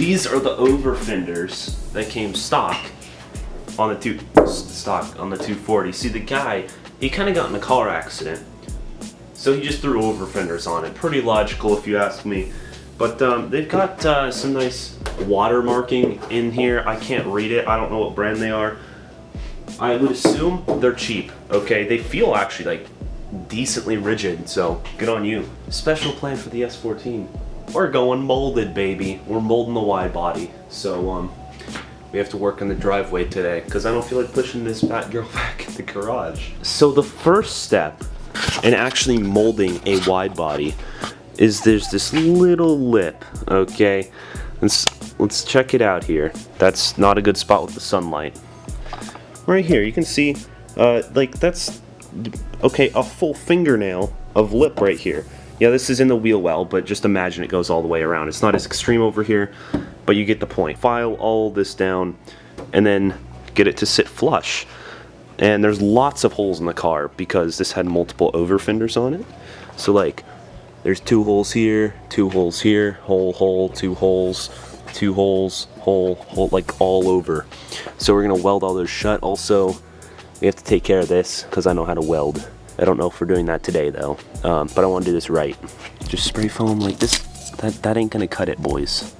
these are the over fenders that came stock on the 240. See, the guy, he kind of got in a car accident, so he just threw over fenders on it. Pretty logical if you ask me. But they've got some nice watermarking in here. I can't read it. I don't know what brand they are. I would assume they're cheap. Okay, they feel actually like decently rigid, so good on you. Special plan for the S14. We're going molded, baby. We're molding the wide body. So we have to work in the driveway today because I don't feel like pushing this fat girl back in the garage. So the first step in actually molding a wide body is there's this little lip, okay? Let's check it out here. That's not a good spot with the sunlight. Right here, you can see, like that's, okay, a full fingernail of lip right here. Yeah, this is in the wheel well, but just imagine it goes all the way around. It's not as extreme over here, but you get the point. File all this down, and then get it to sit flush. And there's lots of holes in the car because this had multiple over fenders on it. So like, there's 2 holes here, 2 holes here, hole, 2 holes, 2 holes, hole, like all over. So we're gonna weld all those shut. Also, we have to take care of this because I know how to weld. I don't know if we're doing that today though, but I want to do this right. Just spray foam like this. That ain't gonna cut it, boys.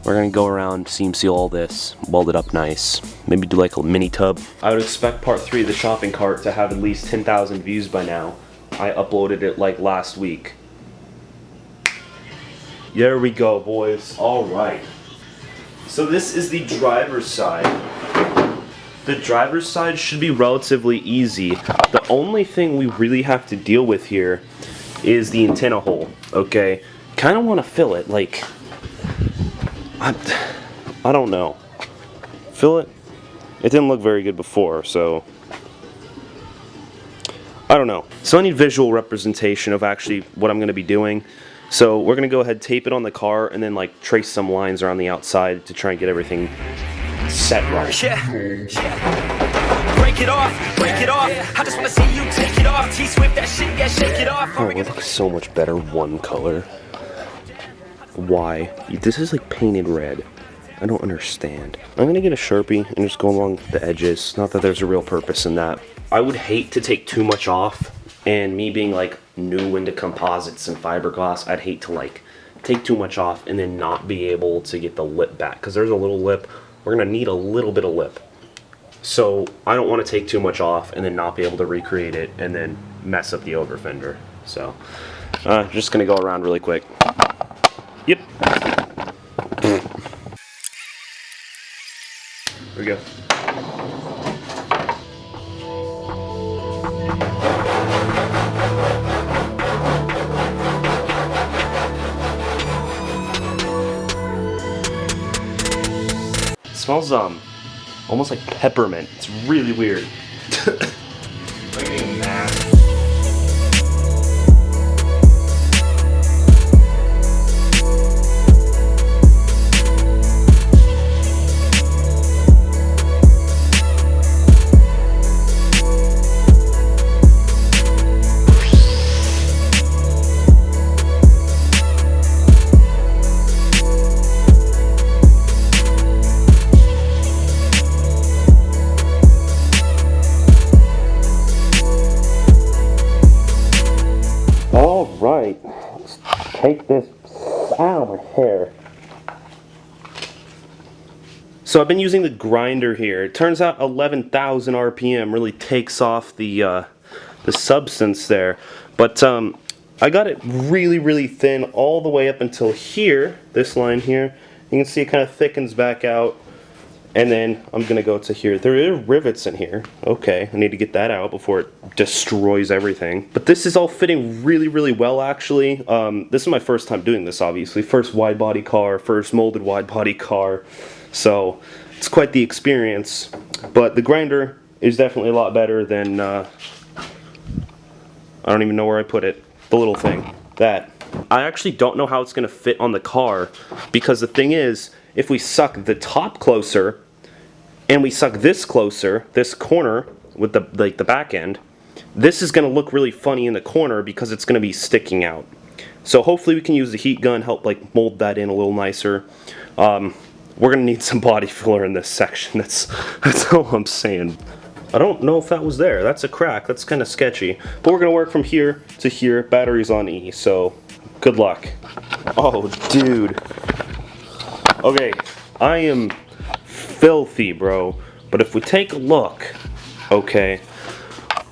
We're gonna go around, seam seal all this, weld it up nice. Maybe do like a mini tub. I would expect part 3 of the shopping cart to have at least 10,000 views by now. I uploaded it like last week. There we go, boys. All right. So this is the driver's side. The driver's side should be relatively easy. The only thing we really have to deal with here is the antenna hole, okay? Kind of want to fill it, like, I don't know. Fill it? It didn't look very good before, so I don't know. So I need visual representation of actually what I'm going to be doing. So we're going to go ahead, tape it on the car, and then like trace some lines around the outside to try and get everything set right. Yeah. Break it off, break it off. I just want to see you take it off. T-Swift that shit, yeah, shake it off. Oh, it looks so much better one color. Why? This is like painted red. I don't understand. I'm going to get a Sharpie and just go along the edges. Not that there's a real purpose in that. I would hate to take too much off, and me being like new into composites and fiberglass, I'd hate to like take too much off and then not be able to get the lip back, because there's a little lip. We're gonna need a little bit of lip, so I don't want to take too much off and then not be able to recreate it and then mess up the over fender. So just gonna go around really quick. Yep. There we go. Smells almost like peppermint. It's really weird. Like getting mad. Alright, let's take this out of my hair. So I've been using the grinder here. It turns out 11,000 RPM really takes off the substance there. But I got it really, really thin all the way up until here, this line here. You can see it kind of thickens back out. And then I'm going to go to here. There are rivets in here. Okay, I need to get that out before it destroys everything. But this is all fitting really, really well, actually. This is my first time doing this, obviously. First wide body car, first molded wide body car. So it's quite the experience. But the grinder is definitely a lot better than, I don't even know where I put it. The little thing. That. I actually don't know how it's going to fit on the car, because the thing is, if we suck the top closer and we suck this closer, this corner with the back end, this is going to look really funny in the corner because it's going to be sticking out. So hopefully we can use the heat gun, help like mold that in a little nicer. We're gonna need some body filler in this section. That's all I'm saying. I don't know if that was there. That's a crack. That's kind of sketchy. But we're gonna work from here to here. Batteries on E, so good luck. Oh, dude. Okay, I am filthy, bro. But if we take a look, okay,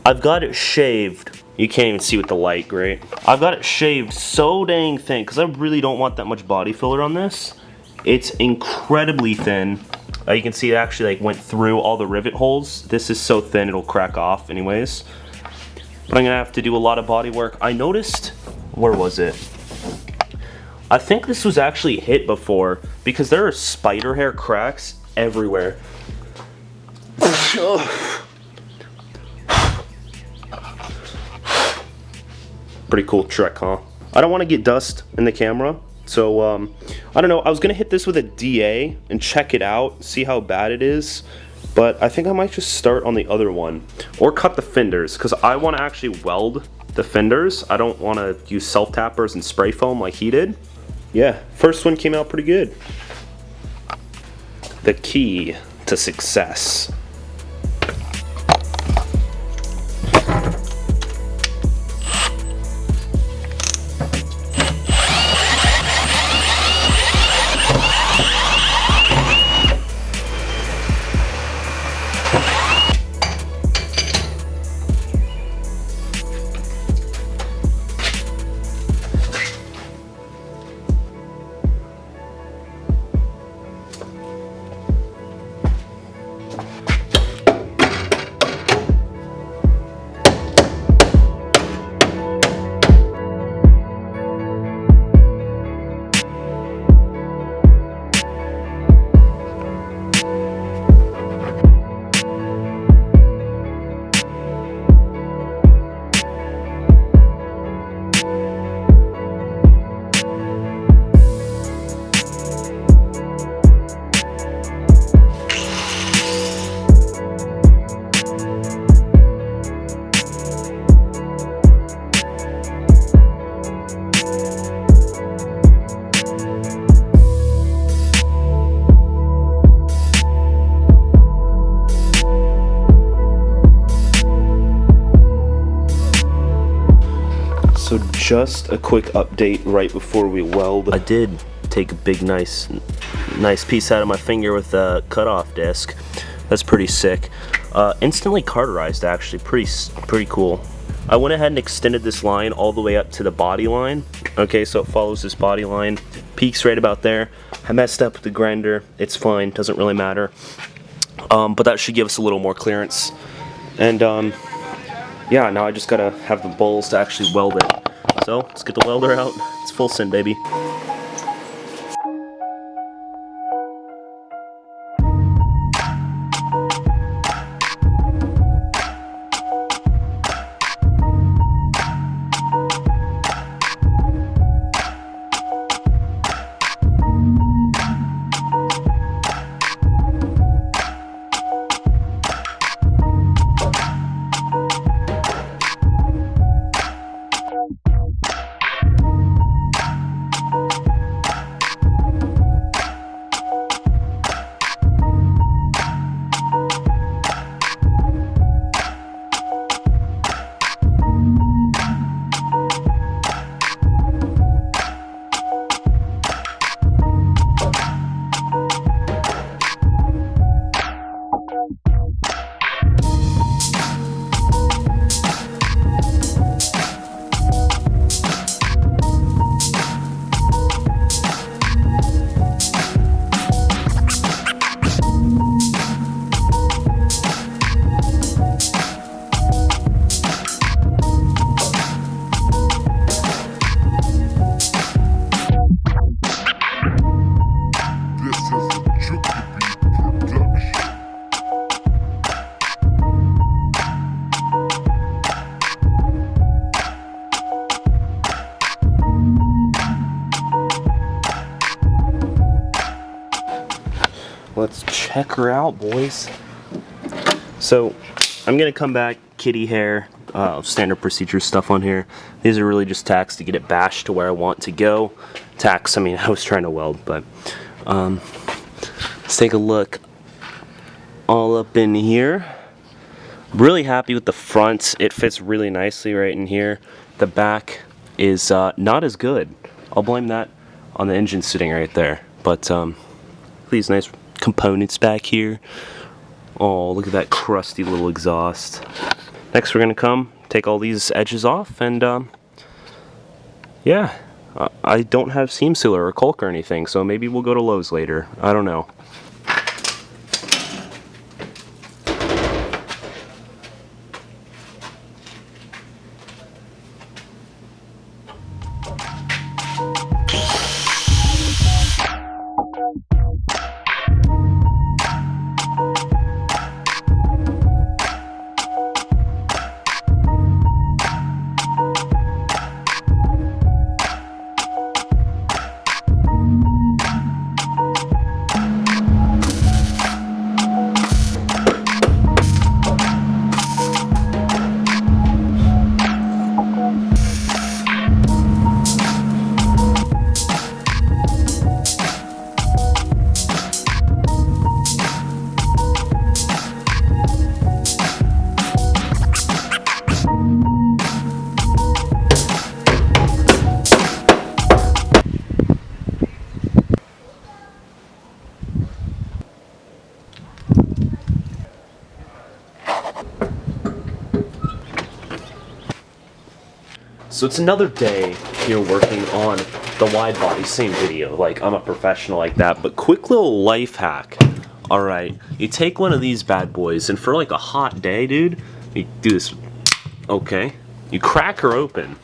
I've got it shaved. You can't even see with the light, great. I've got it shaved so dang thin, because I really don't want that much body filler on this. It's incredibly thin. You can see it actually like went through all the rivet holes. This is so thin it'll crack off anyways. But I'm gonna have to do a lot of body work. I noticed, where was it? I think this was actually hit before because there are spider hair cracks everywhere. Pretty cool trick, huh? I don't want to get dust in the camera. So, I don't know, I was gonna hit this with a DA and check it out, see how bad it is, but I think I might just start on the other one, or cut the fenders, because I want to actually weld the fenders. I don't want to use self-tappers and spray foam like he did. Yeah, first one came out pretty good. The key to success. So just a quick update right before we weld. I did take a big nice piece out of my finger with a cutoff disc. That's pretty sick. Instantly cauterized, actually, pretty cool. I went ahead and extended this line all the way up to the body line. Okay, so it follows this body line, peaks right about there. I messed up with the grinder. It's fine, doesn't really matter. But that should give us a little more clearance. And yeah, now I just gotta have the bowls to actually weld it. So let's get the welder out. It's full send, baby. Let's check her out, boys. So I'm gonna come back, kitty hair, standard procedure stuff on here. These are really just tacks to get it bashed to where I want to go. Tacks, I mean, I was trying to weld, but Let's take a look all up in here. Really happy with the front. It fits really nicely right in here. The back is not as good. I'll blame that on the engine sitting right there. But these nice components back here. Oh, look at that crusty little exhaust. Next we're gonna take all these edges off, and yeah, I don't have seam sealer or caulk or anything, so maybe we'll go to Lowe's later. I don't know. So it's another day here working on the wide body, same video, like I'm a professional like that, but quick little life hack. Alright, you take one of these bad boys, and for like a hot day, dude, you do this, okay, you crack her open.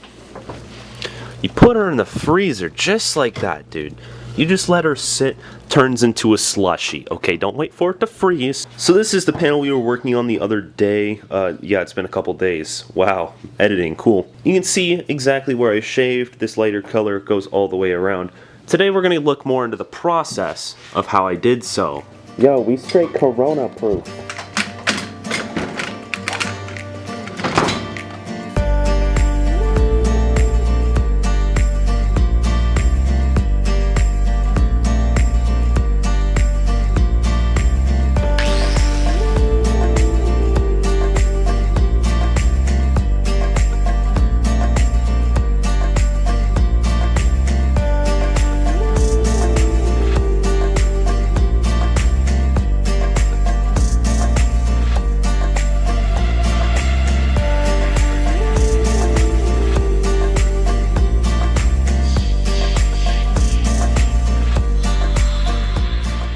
You put her in the freezer, just like that, dude. You just let her sit, turns into a slushy. Okay, don't wait for it to freeze. So this is the panel we were working on the other day. Yeah, it's been a couple days. Wow, editing, cool. You can see exactly where I shaved. This lighter color goes all the way around. Today we're gonna look more into the process of how I did so. Yo, we straight Corona proof.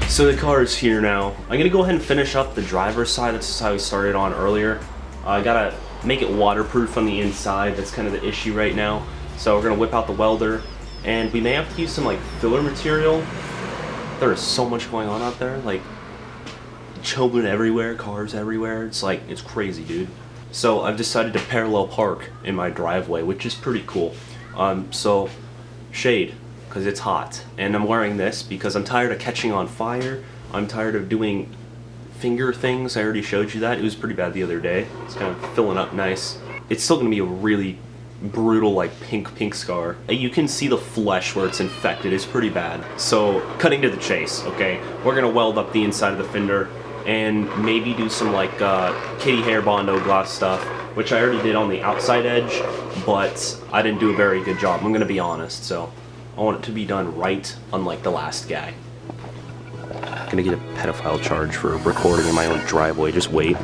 So the car is here now. I'm gonna go ahead and finish up the driver's side. That's how we started on earlier. I gotta make it waterproof on the inside. That's kind of the issue right now. So we're gonna whip out the welder, and we may have to use some like filler material. There is so much going on out there, like children everywhere, cars everywhere. It's like, it's crazy, dude. So I've decided to parallel park in my driveway, which is pretty cool. So shade, because it's hot, and I'm wearing this because I'm tired of catching on fire. I'm tired of doing finger things. I already showed you that. It was pretty bad the other day. It's kind of filling up nice. It's still gonna be a really brutal, like pink scar. You can see the flesh where it's infected. It's pretty bad. So cutting to the chase, okay? We're gonna weld up the inside of the fender and maybe do some like kitty hair Bondo gloss stuff, which I already did on the outside edge, but I didn't do a very good job. I'm gonna be honest, so I want it to be done right, unlike the last guy. I'm gonna get a pedophile charge for recording in my own driveway, just wait.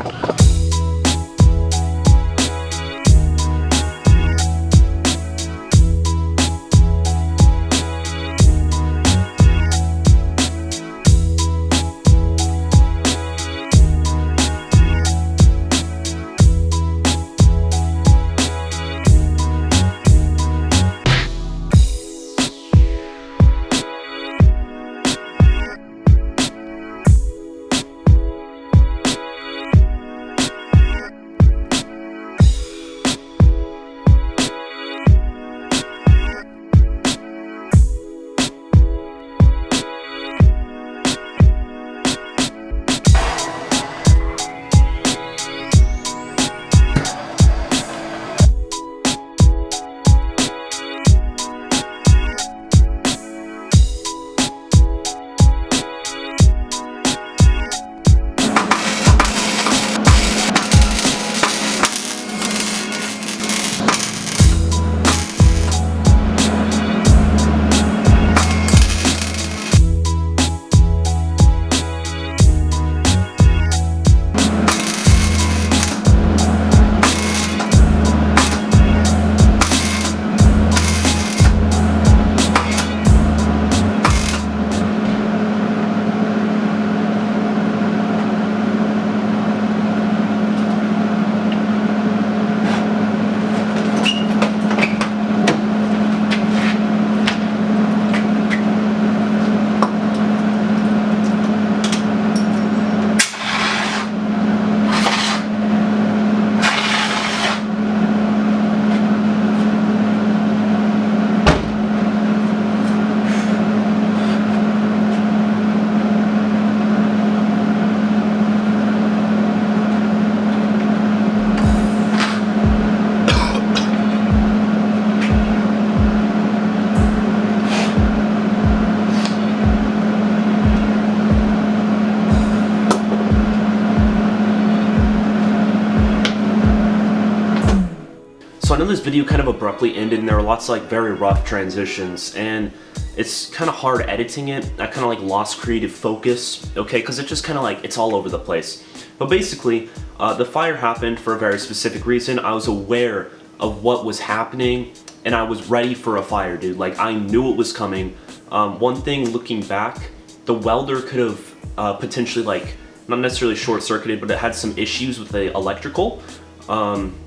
I know this video kind of abruptly ended and there were lots of like very rough transitions, and it's kind of hard editing it. I kind of like lost creative focus, okay, because it's just kind of like, it's all over the place. But basically, the fire happened for a very specific reason. I was aware of what was happening and I was ready for a fire, dude. Like, I knew it was coming. One thing looking back, the welder could have potentially, like, not necessarily short-circuited, but it had some issues with the electrical.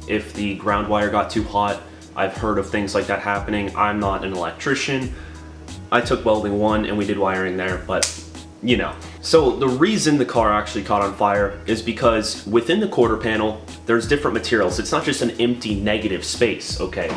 If the ground wire got too hot, I've heard of things like that happening. I'm not an electrician. I took welding 1 and we did wiring there, but you know. So the reason the car actually caught on fire is because within the quarter panel, there's different materials. It's not just an empty negative space, okay?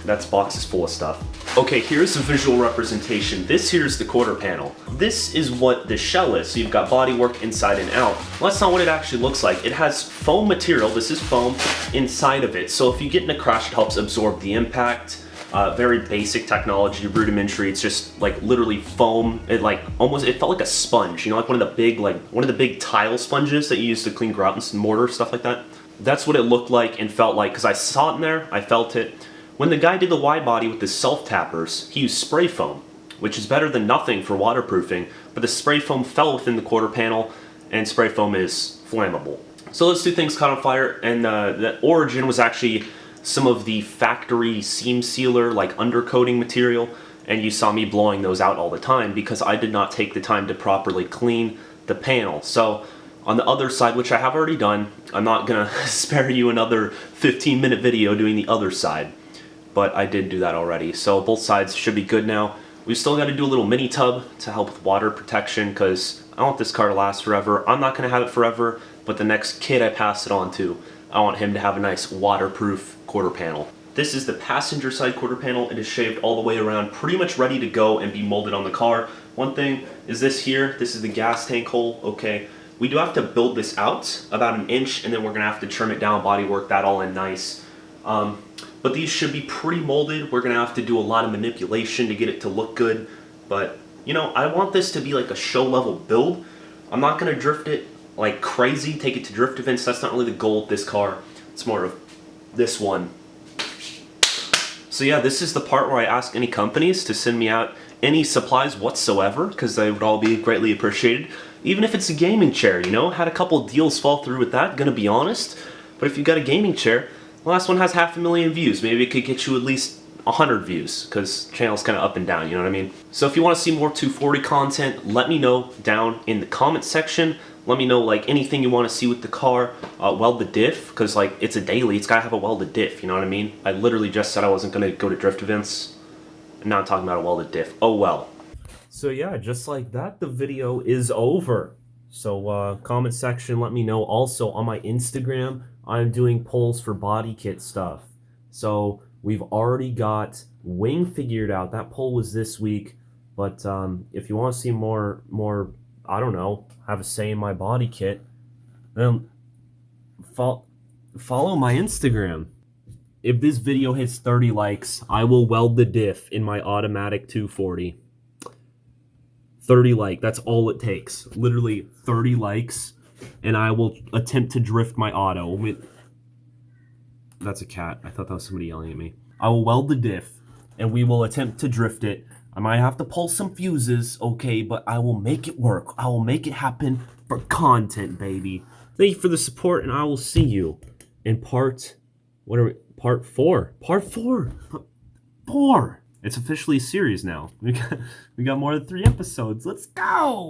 That box is full of stuff. Okay, here's a visual representation. This here's the quarter panel. This is what the shell is. So you've got bodywork inside and out. Well, that's not what it actually looks like. It has foam material, this is foam, inside of it. So if you get in a crash, it helps absorb the impact. Very basic technology, rudimentary. It's just like literally foam. It like almost, it felt like a sponge, you know, like one of the big tile sponges that you use to clean grout and mortar, stuff like that. That's what it looked like and felt like, because I saw it in there, I felt it. When the guy did the wide body with the self-tappers, he used spray foam, which is better than nothing for waterproofing, but the spray foam fell within the quarter panel, and spray foam is flammable. So those two things caught on fire, and the origin was actually some of the factory seam sealer, like undercoating material, and you saw me blowing those out all the time because I did not take the time to properly clean the panel. So on the other side, which I have already done, I'm not gonna spare you another 15-minute video doing the other side, but I did do that already. So both sides should be good now. We've still got to do a little mini tub to help with water protection because I want this car to last forever. I'm not gonna have it forever, but the next kid I pass it on to, I want him to have a nice waterproof quarter panel. This is the passenger side quarter panel. It is shaved all the way around, pretty much ready to go and be molded on the car. One thing is this here, this is the gas tank hole, okay. We do have to build this out about 1 inch, and then we're gonna have to trim it down, body work that all in nice. But these should be pre-molded. We're gonna have to do a lot of manipulation to get it to look good. But, you know, I want this to be like a show level build. I'm not gonna drift it like crazy, take it to drift events. That's not really the goal of this car. It's more of this one. So yeah, this is the part where I ask any companies to send me out any supplies whatsoever, because they would all be greatly appreciated. Even if it's a gaming chair, you know, had a couple deals fall through with that, gonna be honest. But if you've got a gaming chair, the last one has 500,000 views. Maybe it could get you at least 100 views, because channel's kind of up and down, you know what I mean? So if you want to see more 240 content, let me know down in the comment section. Let me know like anything you want to see with the car. Weld the diff, because like it's a daily, it's gotta have a welded diff, you know what I mean? I literally just said I wasn't gonna go to drift events, and now I'm talking about a welded diff. Oh well. So yeah, just like that, the video is over. So comment section, let me know. Also on my Instagram, I'm doing polls for body kit stuff. So we've already got wing figured out. That poll was this week. But if you want to see more, I don't know, have a say in my body kit, then follow my Instagram. If this video hits 30 likes, I will weld the diff in my automatic 240. 30 likes, that's all it takes. Literally 30 likes, and I will attempt to drift my auto. That's a cat. I thought that was somebody yelling at me. I will weld the diff, and we will attempt to drift it. I might have to pull some fuses, okay, but I will make it work. I will make it happen for content, baby. Thank you for the support, and I will see you in part 4. Part 4. It's officially a series now. We got more than 3 episodes. Let's go!